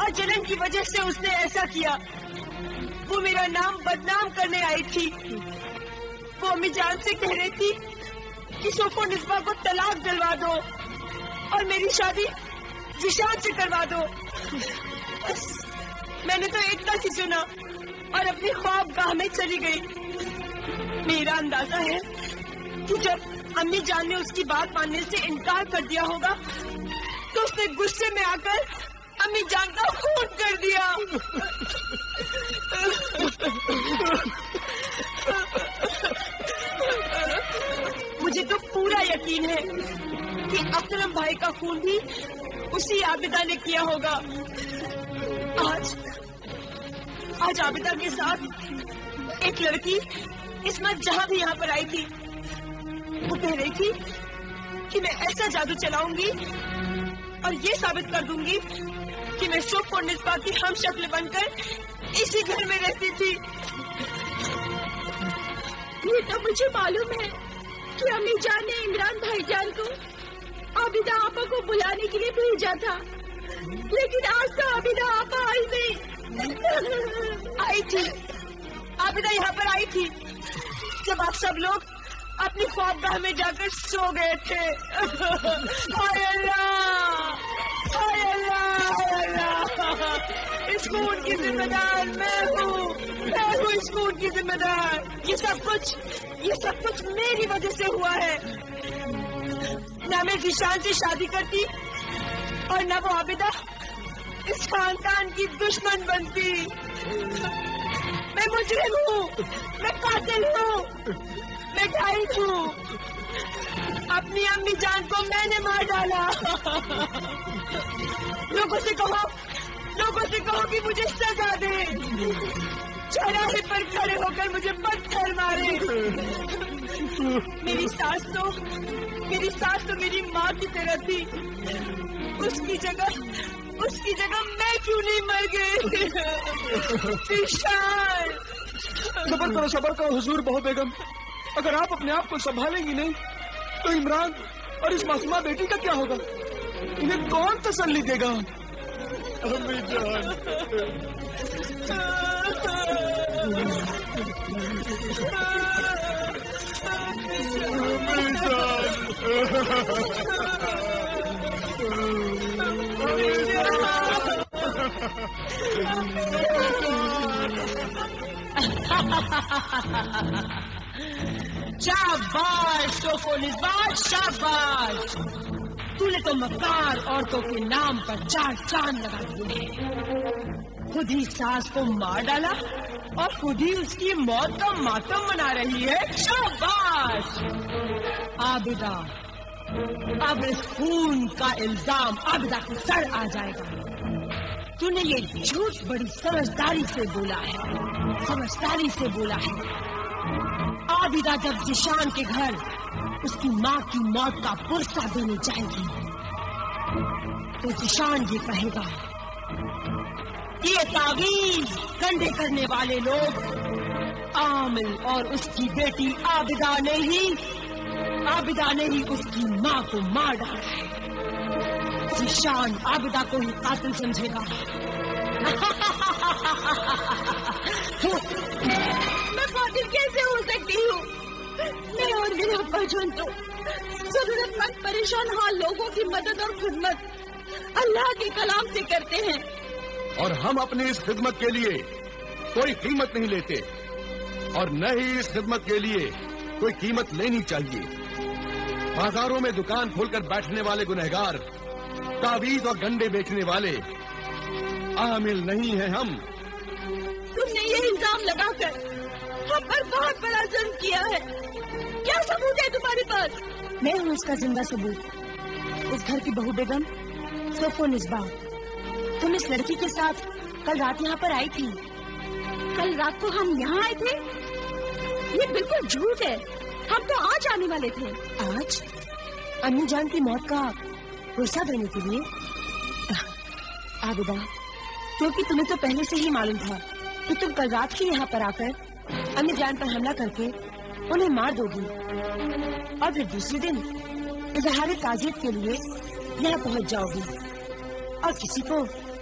اور جلن کی وجہ سے اس نے ایسا کیا. وہ میرا نام بدنام کرنے آئی تھی. وہ امی جان سے کہہ رہی تھی کہ سوفو نسبا کو طلاق دلوا دو اور میری شادی ذیشان سے کروا دو. بس میں نے تو اتنا ہی سنا اور اپنی خواب گاہ میں چلی گئی. میرا اندازہ ہے کہ جب امی جان نے اس کی بات ماننے سے انکار کر دیا ہوگا تو اس نے غصے میں آ کر امی جان کا خون کر دیا. مجھے تو پورا یقین ہے کہ اکرم بھائی کا خون بھی اسی عابدہ نے کیا ہوگا. آج عابدہ کے ساتھ ایک لڑکی عصمت جہاں بھی یہاں پر آئی تھی. وہ کہہ رہی تھی کہ میں ایسا جادو چلاؤں گی اور یہ ثابت کر دوں گی کہ میں سوفو نسبا کی ہم شکل بن کر اسی گھر میں رہتی تھی. یہ تو مجھے معلوم ہے کہ امی جان نے عمران بھائی جان کو عابدہ آپا کو بلانے کے لیے بھیجا تھا, لیکن آج تو عابدہ آپا آئی نہیں. آئی تھی عابدہ, یہاں پر آئی تھی جب آپ سب لوگ اپنی خواب گاہ میں جا کر سو گئے تھے. ہائے اللہ, ہائے اللہ, ہائے اللہ. اس خون کی ذمہ دار میں ہوں اس خون کی ذمہ دار. یہ سب کچھ میری وجہ سے ہوا ہے. نہ میں ذیشان سے شادی کرتی اور نہ وہ عابدہ اس خاندان کی دشمن بنتی. میں مجرم ہوں, میں قاتل ہوں, میں ڈھائی ہوں. اپنی امی جان کو میں نے مار ڈالا. لوگوں سے کہو کہ مجھے سزا دے. چوراہے پر کھڑے ہو کر مجھے پتھر مارے. میری ساس تو میری ماں کی طرح تھی. اس کی جگہ میں کیوں نہیں مر گئی؟ ذیشان. صبر کرو حضور بہو بیگم. اگر آپ اپنے آپ کو سنبھالیں گی نہیں تو عمران اور اس معصومہ بیٹی کا کیا ہوگا؟ انہیں کون تسلی دے گا؟ امی جان, شاباش سوفو نسبا, شاباش. تو نے تو مکار عورتوں کے نام پر 4 چاند لگا دیے. خود ہی ساس کو مار ڈالا اور خود ہی اس کی موت کا ماتم منا رہی ہے. شاباش. عابدہ, اب اس خون کا الزام عابدہ کے سر آ جائے گا. تو نے یہ جھوٹ بڑی سمجھداری سے بولا ہے. عابدہ جب ذیشان کے گھر اس کی ماں کی موت کا پرسہ دینے جائے گی تو ذیشان یہ کہے گا یہ تعویذ کنڈے کرنے والے لوگ عامل اور اس کی بیٹی عابدہ نے ہی اس کی ماں کو مار ڈالا ہے. ذیشان عابدہ کو ہی قاتل سمجھے گا. میں قاتل کیسے ہو سکتی ہوں؟ میں اور میرے ابا جان تو ضرورت مند پریشان حال لوگوں کی مدد اور خدمت اللہ کے کلام سے کرتے ہیں, اور ہم اپنی اس خدمت کے لیے کوئی قیمت نہیں لیتے اور نہ ہی اس خدمت کے لیے کوئی قیمت لینی چاہیے. بازاروں میں دکان کھول کر بیٹھنے والے گنہگار, تعویذ اور گنڈے بیچنے والے عامل نہیں ہیں ہم. تم نے یہ الزام لگا کر ہم پر بہت بڑا ظلم کیا ہے. کیا ثبوت ہے تمہارے پاس؟ میں ہوں اس کا زندہ ثبوت. اس گھر کی بہو بیگم سوفو نسبا, تم اس لڑکی کے ساتھ کل رات یہاں پر آئی تھی. کل رات کو ہم یہاں آئے تھے؟ یہ بالکل جھوٹ ہے. ہم تو آج آنے والے تھے. آج امی جان کی موت کا پرسہ دینے کے لیے؟ عابدہ, کیونکہ تمہیں تو پہلے سے ہی معلوم تھا کہ تم کل رات ہی یہاں پر آ کر امی جان پر حملہ کر کے انہیں مار دو گی اور پھر دوسرے دن اظہار تعزیت کے لیے یہاں پہنچ جاؤ گی اور کسی کو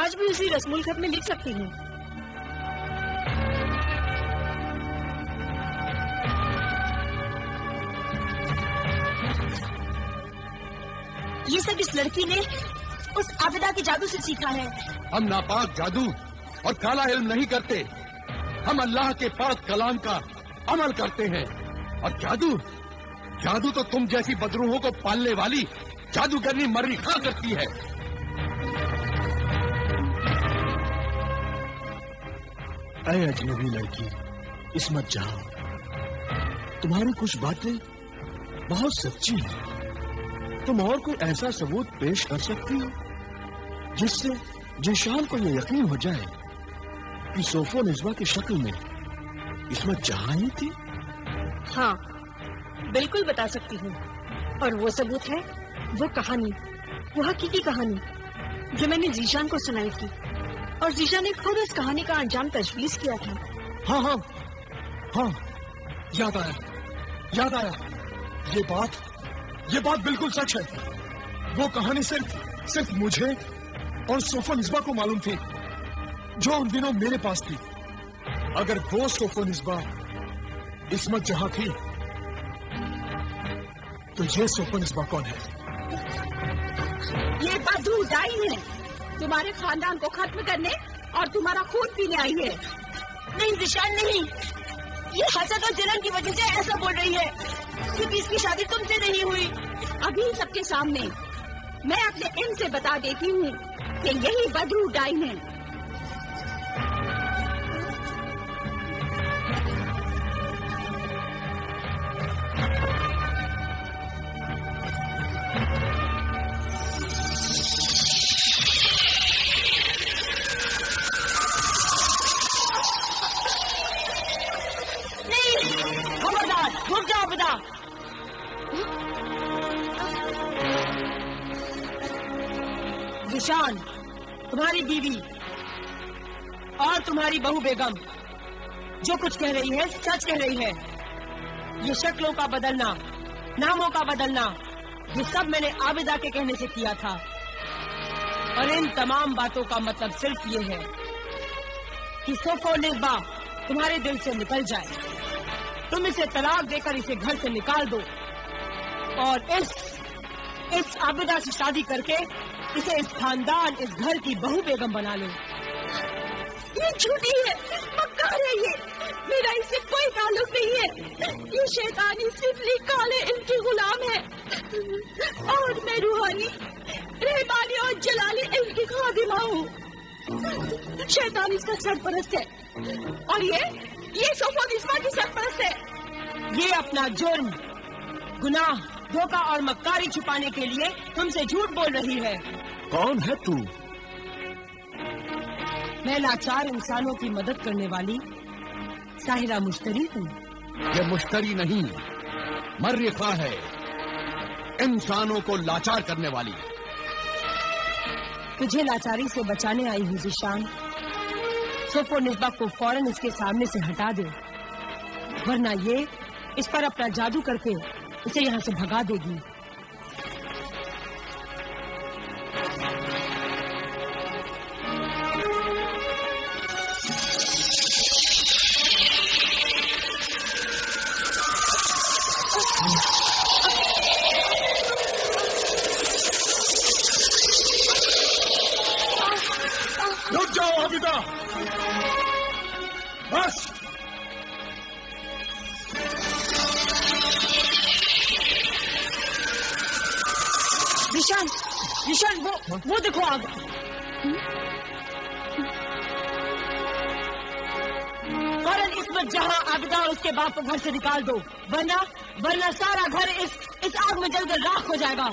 آج بھی اسی رسم الخط میں لکھ سکتی ہوں. یہ سب اس لڑکی نے اس عابدہ کے جادو سے سیکھا ہے. ہم ناپاک جادو اور کالا علم نہیں کرتے. ہم اللہ کے پاک کلام کا عمل کرتے ہیں. اور جادو تو تم جیسی بدروحوں کو پالنے والی جادوگرنی مری خاں کرتی ہے. اے اجنبی لڑکی عصمت جہاں، تمہاری کچھ باتیں بہت سچی ہیں. تم اور کوئی ایسا ثبوت پیش کر سکتی ہو جس سے جیشان کو یہ یقین ہو جائے کہ صوف و نسبہ کی شکل میں عصمت جہاں ہی تھی؟ ہاں بالکل بتا سکتی ہوں. اور وہ ثبوت ہے وہ کہانی، وہ حقیقی کہانی جو میں نے ذیشان کو سنائی تھی. اور ذیشان نے خود اس کہانی کا انجام تجویز کیا تھا. ہاں یاد آیا. یہ بات بالکل سچ ہے. وہ کہانی صرف مجھے اور صوف و نسبہ کو معلوم تھی جو ان دنوں میرے پاس تھی. اگر وہ صوف و نسبہ عصمت جہاں تھی تو یہ صوف و نسبہ کون ہے؟ یہ بدو ڈائی ہے، تمہارے خاندان کو ختم کرنے اور تمہارا خون پینے آئی ہے. نہیں ذیشان نہیں، یہ حسد اور جلن کی وجہ سے ایسا بول رہی ہے کیونکہ اس کی شادی تم سے نہیں ہوئی. ابھی سب کے سامنے میں اپنے علم سے بتا دیتی ہوں کہ یہی بدو ڈائی ہے. ذیشان، تمہاری بیوی اور تمہاری بہو بیگم جو کچھ کہہ رہی ہے سچ کہہ رہی ہے. یہ شکلوں کا بدلنا، ناموں کا بدلنا، یہ سب میں نے عابدہ کے کہنے سے کیا تھا. اور ان تمام باتوں کا مطلب صرف یہ ہے کہ صوف و نسبہ تمہارے دل سے نکل جائے. تم اسے طلاق دے کر اسے گھر سے نکال دو اور اس عابدہ سے شادی کر کے اسے اس خاندان، اس گھر کی بہو بیگم بنا لو. یہ جھوٹی ہے، مکار ہے. یہ میرا اس سے کوئی تعلق نہیں ہے. یہ شیطانی صرف کالے علم کی غلام ہے اور میں روحانی، رحمانی اور جلالی علم کی خادمہ ہوں. شیطان اس کا سرپرست ہے اور یہ صوف و نسبہ کی سرپرست ہے. یہ اپنا جرم، گناہ، دھوکہ اور مکاری چھپانے کے لیے تم سے جھوٹ بول رہی ہے. کون ہے تو؟ میں لاچار انسانوں کی مدد کرنے والی ساحرہ مشتری ہوں. یہ مشتری نہیں، مریخہ ہے، انسانوں کو لاچار کرنے والی. تجھے لاچاری سے بچانے آئی ہوں ذیشان. صوف و نسبہ کو فوراً اس کے سامنے سے ہٹا دے، ورنہ یہ اس پر اپنا جادو کر کے اسے یہاں سے بھگا دے گی. رک جاؤ عابدہ، بس. ذیشان وہ دیکھو آگ. فوراً عصمت جہاں عابدہ اور اس کے باپ کو گھر سے نکال دو، ورنہ سارا گھر اس آگ میں جل کر راکھ ہو جائے گا.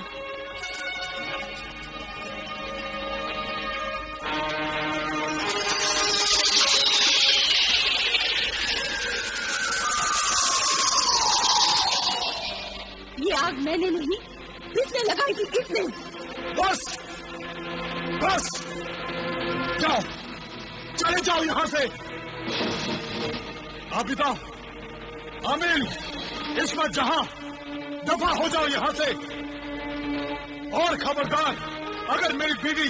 یہ آگ میں نے نہیں، کس نے لگائی تھی؟ کس نے؟ بس جاؤ، چلے جاؤ یہاں سے. عابدہ، عامل، عصمت جہاں، دفع ہو جاؤ یہاں سے. اور خبردار، اگر میری بیوی